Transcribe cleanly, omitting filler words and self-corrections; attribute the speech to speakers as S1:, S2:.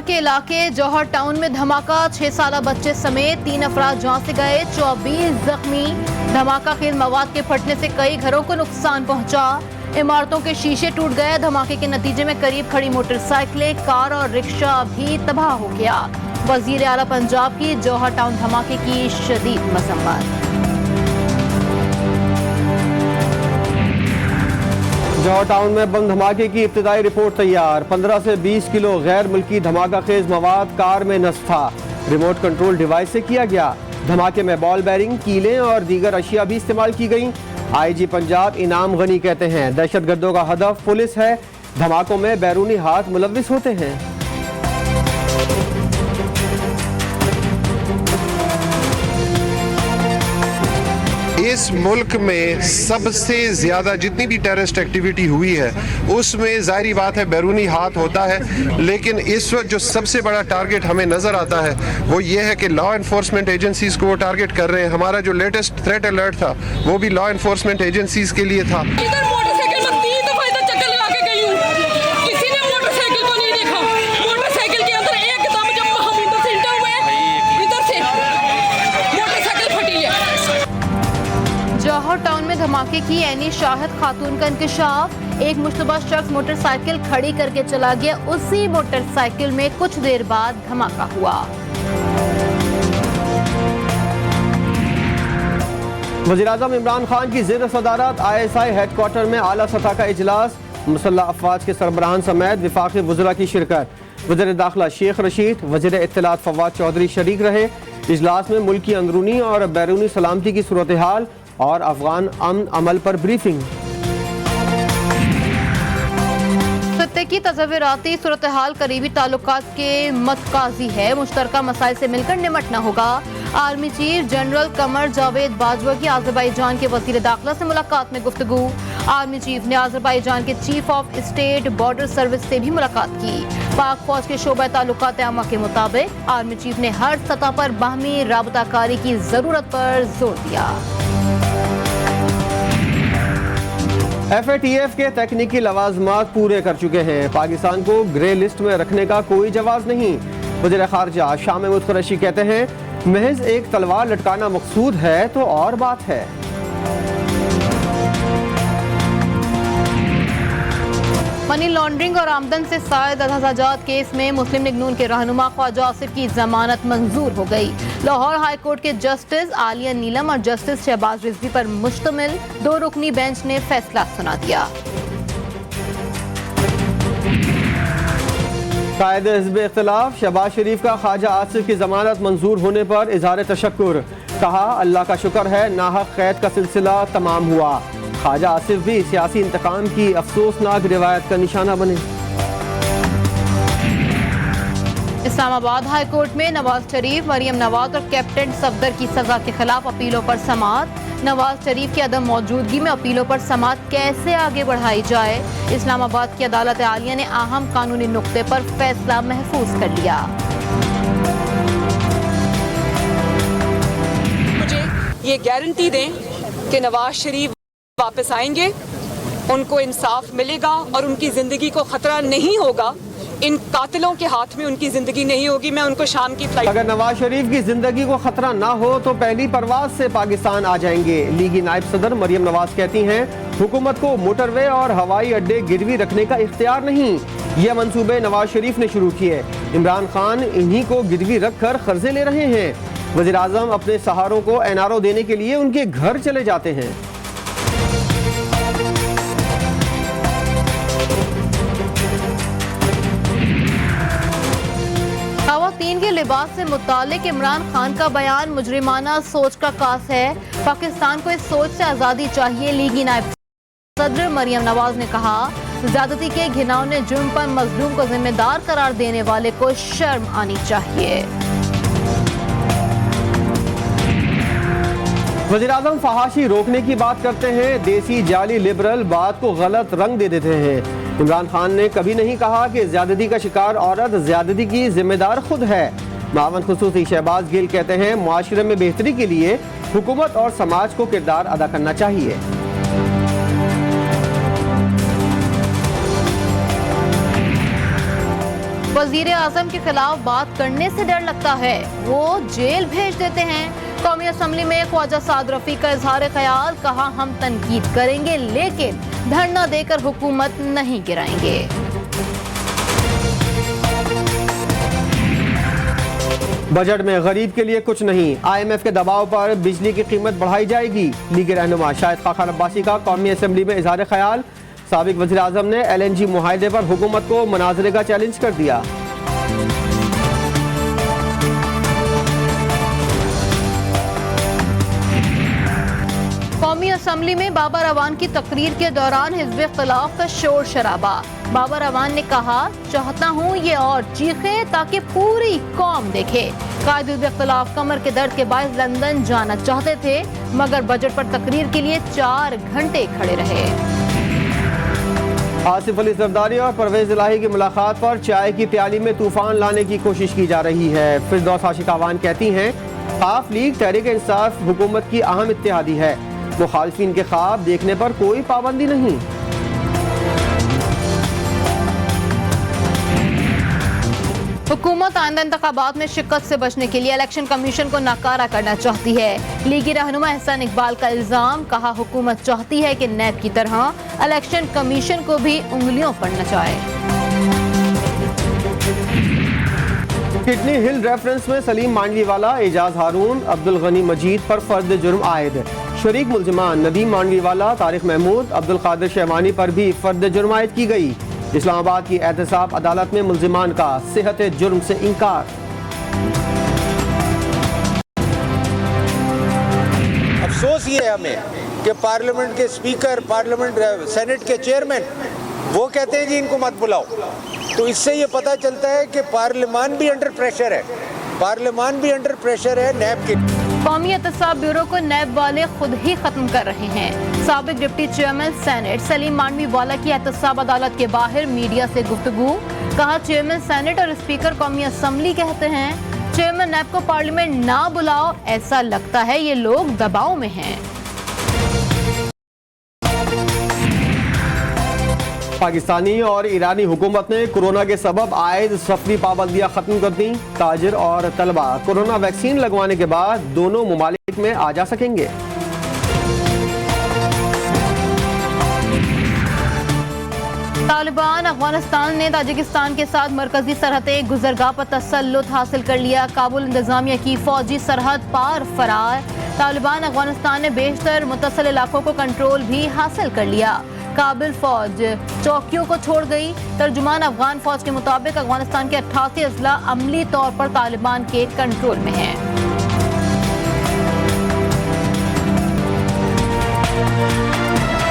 S1: के इलाके जौहर टाउन में धमाका, 6 साला बच्चे समेत 3 अफराद जान से गए, 24 जख्मी। धमाका खेल मवाद के फटने से कई घरों को नुकसान पहुंचा, इमारतों के शीशे टूट गए। धमाके के नतीजे में करीब खड़ी मोटरसाइकिलें, कार और रिक्शा भी तबाह हो गया। वजीर आला पंजाब की जौहर टाउन धमाके की शदीद मजम्मत।
S2: जौहर टाउन में बम धमाके की इब्तिदाई रिपोर्ट तैयार। 15 से 20 किलो गैर मुल्की धमाका खेज मवाद कार में नस्ब था। रिमोट कंट्रोल डिवाइस से किया गया। धमाके में बॉल बेरिंग, कीलें और दीगर अशिया भी इस्तेमाल की गई। IG पंजाब इनाम गनी कहते हैं दहशतगर्दों का हदफ पुलिस है। धमाकों में बैरूनी हाथ मुलविस होते हैं।
S3: इस मुल्क में सबसे ज्यादा जितनी भी टेररिस्ट एक्टिविटी हुई है उसमें जाहिर बात है बैरूनी हाथ होता है, लेकिन इस वक्त जो सबसे बड़ा टारगेट हमें नजर आता है वो ये है कि लॉ एनफोर्समेंट एजेंसीज को वो टारगेट कर रहे हैं। हमारा जो लेटेस्ट थ्रेट अलर्ट था वो भी लॉ एनफोर्समेंट एजेंसीज के लिए था।
S1: जौहर टाउन में धमाके की ऐनी शाहिद खातून का इंकशाफ। एक मुश्तबा शख्स मोटरसाइकिल खड़ी करके चला गया, उसी मोटरसाइकिल में कुछ देर बाद धमाका हुआ।
S2: वज़ीर-ए-आज़म इमरान खान की ज़ेर सदारत ISI हेडक्वार्टर में आला सतह का इजलास। मुसल्लह अफवाज के सरबराहान समेत वफाकी वज़रा की शिरकत। वज़ीर दाखिला शेख रशीद, वज़ीर इत्तलात फवाद चौधरी शरीक रहे। इजलास में मुल्क की अंदरूनी और बैरूनी सलामती की सूरत हाल और अफगान अमन अमल पर ब्रीफिंग।
S1: खत्ते की तज़व्वुराती सूरत हाल करीबी ताल्लुकात के मतकाजी है, मुश्तरका मसाइल से मिलकर निमटना होगा। Army chief general Qamar Javed Bajwa की आज़रबाईजान के वज़ीर दाखिला से मुलाकात में गुफ्तगू। आर्मी चीफ ने आज़रबाईजान के chief of state border service से भी मुलाकात की। पाक फौज के शोबा ताल्लुकात आमा के मुताबिक आर्मी चीफ ने हर सतह पर बाहमी राबताकारी की जरूरत पर जोर दिया।
S2: FATF के तकनीकी लवाजमात पूरे कर चुके हैं। पाकिस्तान को ग्रे लिस्ट में रखने का कोई जवाब नहीं। वज़ीर ख़ारजा शाह महमूद कुरैशी कहते हैं महज एक तलवार लटकाना मकसूद है तो और बात है।
S1: मनी लॉन्ड्रिंग और आमदन से शायद अदाजात केस में मुस्लिम लीग नून के रहनुमा ख्वाजा आसिफ की जमानत मंजूर हो गई। लाहौर हाई कोर्ट के जस्टिस आलिया नीलम और जस्टिस शहबाज रिजवी पर मुश्तमिल 2 रुकनी बेंच ने फैसला सुना दिया।
S2: कायद हिज़्ब इख्तिलाफ शहबाज शरीफ का ख्वाजा आसिफ की जमानत मंजूर होने पर इजहार तशक्कुर। कहा अल्लाह का शुक्र है नाहक कैद का सिलसिला तमाम हुआ। ख्वाजा आसिफ भी सियासी इंतकाम की अफसोसनाक रिवायत का निशाना बने।
S1: इस्लामाबाद हाई कोर्ट में नवाज शरीफ, मरियम नवाज और कैप्टन सफदर की सजा के खिलाफ अपीलों पर समाअत। नवाज शरीफ की अदम मौजूदगी में अपीलों पर समाअत कैसे आगे बढ़ाई जाए, इस्लामाबाद की अदालत आलिया ने अहम कानूनी नुक्ते पर फैसला महफूज कर लिया।
S4: मुझे ये गारंटी दें कि नवाज शरीफ वापस आएंगे, उनको इंसाफ मिलेगा और उनकी जिंदगी को खतरा नहीं होगा। इन कातिलों के हाथ में उनकी जिंदगी नहीं होगी। मैं उनको शाम की फ्लाइट।
S2: अगर नवाज शरीफ की जिंदगी को खतरा ना हो तो पहली परवाज से पाकिस्तान आ जाएंगे। लीगी नायब सदर मरियम नवाज कहती हैं हुकूमत को मोटरवे और हवाई अड्डे गिरवी रखने का इख्तियार नहीं। यह मंसूबे नवाज शरीफ ने शुरू किए। इमरान खान इन्हीं को गिरवी रखकर कर्जे ले रहे हैं। वज़ीर आज़म अपने सहारों को NRO देने के लिए उनके घर चले जाते हैं।
S1: ख़वातीन के लिबास से मुतालिक इमरान खान का बयान मुजरिमाना सोच का कास है। पाकिस्तान को इस सोच से आज़ादी चाहिए। लीगी नायब सदर मरियम नवाज ने कहा ज़्यादती के घिनौने जुर्म पर मजलूम को जिम्मेदार करार देने वाले को शर्म आनी चाहिए।
S2: वज़ीर आज़म फहाशी रोकने की बात करते हैं, देसी जाली लिबरल बात को गलत रंग दे देते हैं। इमरान खान ने कभी नहीं कहा कि ज्यादती का शिकार औरत ज्यादती की जिम्मेदार खुद है। मावन खुसूसी शहबाज गिल कहते हैं मुआशरे में बेहतरी के लिए हुकूमत और समाज को किरदार अदा करना चाहिए।
S1: वजीर आजम के खिलाफ बात करने से डर लगता है, वो जेल भेज देते हैं। कौमी असम्बली में ख्वाजा साद रफी का इजहार ख्याल, कहा हम तनकीद करेंगे लेकिन धरना देकर हुकूमत नहीं गिराएंगे।
S2: बजट में गरीब के लिए कुछ नहीं, IMF के दबाव पर बिजली की कीमत बढ़ाई जाएगी। लीगी रहनुमा शाहिद खान अब्बासी का कौमी असम्बली में इजहार ख्याल, साबिक वज़ीर आज़म ने LNG मुआहदे पर हुकूमत को मुनाज़रे का चैलेंज कर दिया।
S1: कौमी असम्बली में बाबर अवान की तकरीर के दौरान हिज़्ब इख्तिलाफ का शोर शराबा। बाबर अवान ने कहा, चाहता हूँ ये और चीखे ताकि पूरी कौम देखे। कायद हिज़्ब इख्तिलाफ कमर के दर्द के बायस लंदन जाना चाहते थे मगर बजट पर तकरीर के लिए 4 घंटे खड़े रहे।
S2: आसिफ अली जरदारी और परवेज इलाही की मुलाकात पर चाय की प्याली में तूफान लाने की कोशिश की जा रही है। फिरदौस आशिकावान कहती हैं, खाफ लीग तहरीक इंसाफ हुकूमत की अहम इत्तेहादी है, मुखालफिन के ख्वाब देखने पर कोई पाबंदी नहीं।
S1: हुकूमत आइंदा इंतखाबात में शिकस्त से बचने के लिए इलेक्शन कमीशन को नाकारा करना चाहती है। लीगी रहनुमा एहसान इकबाल का इल्जाम, कहा हुकूमत चाहती है कि नैब की तरह इलेक्शन कमीशन को भी उंगलियों पर नचाए।
S2: किडनी हिल रेफरेंस में सलीम मांडवीवाला, एजाज हारून, अब्दुल गनी मजीद पर फर्द जुर्म आयद। शरीक मुल्जिमान नदीम मांडवीवाला, तारिक महमूद, अब्दुल कादिर शेमानी पर भी फर्द जुर्म आयद की गई। इस्लामाबाद की एहतसाब अदालत में मुल्जिमान का सेहत जुर्म से इनकार।
S5: अफसोस ये है हमें कि पार्लियामेंट के स्पीकर, पार्लियामेंट सेनेट के चेयरमैन वो कहते हैं जी इनको मत बुलाओ। तो इससे ये पता चलता है कि पार्लियामान भी अंडर प्रेशर है, पार्लियामान भी अंडर प्रेशर है नैब के।
S1: कौमी एहतसाब ब्यूरो को नैब वाले खुद ही खत्म कर रहे हैं। साबिक deputy chairman senate Salim Mandviwala की एहतसाब अदालत के बाहर मीडिया से गुफ्तगू, कहा चेयरमैन सेनेट और स्पीकर कौमी असम्बली कहते हैं चेयरमैन नैब को पार्लियामेंट ना बुलाओ, ऐसा लगता है ये लोग दबाव में हैं।
S2: पाकिस्तानी और ईरानी हुकूमत ने कोरोना के सबब आयद सफरी पाबंदियां खत्म कर दी। ताजिर और तलबा कोरोना वैक्सीन लगवाने के बाद दोनों मुमालिक में आ जा सकेंगे।
S1: तालिबान अफगानिस्तान ने ताजिकिस्तान के साथ मरकजी सरहदें गुजरगाह पर तसल्लुत हासिल कर लिया। काबुल इंतजामिया की फौजी सरहद पार फरार। तालिबान अफगानिस्तान ने बेशतर मुतसल इलाकों को कंट्रोल भी हासिल कर लिया। काबिल फौज चौकियों को छोड़ गई। तर्जुमान अफगान फौज के मुताबिक अफगानिस्तान के 88 अजला अमली तौर पर तालिबान के कंट्रोल में हैं।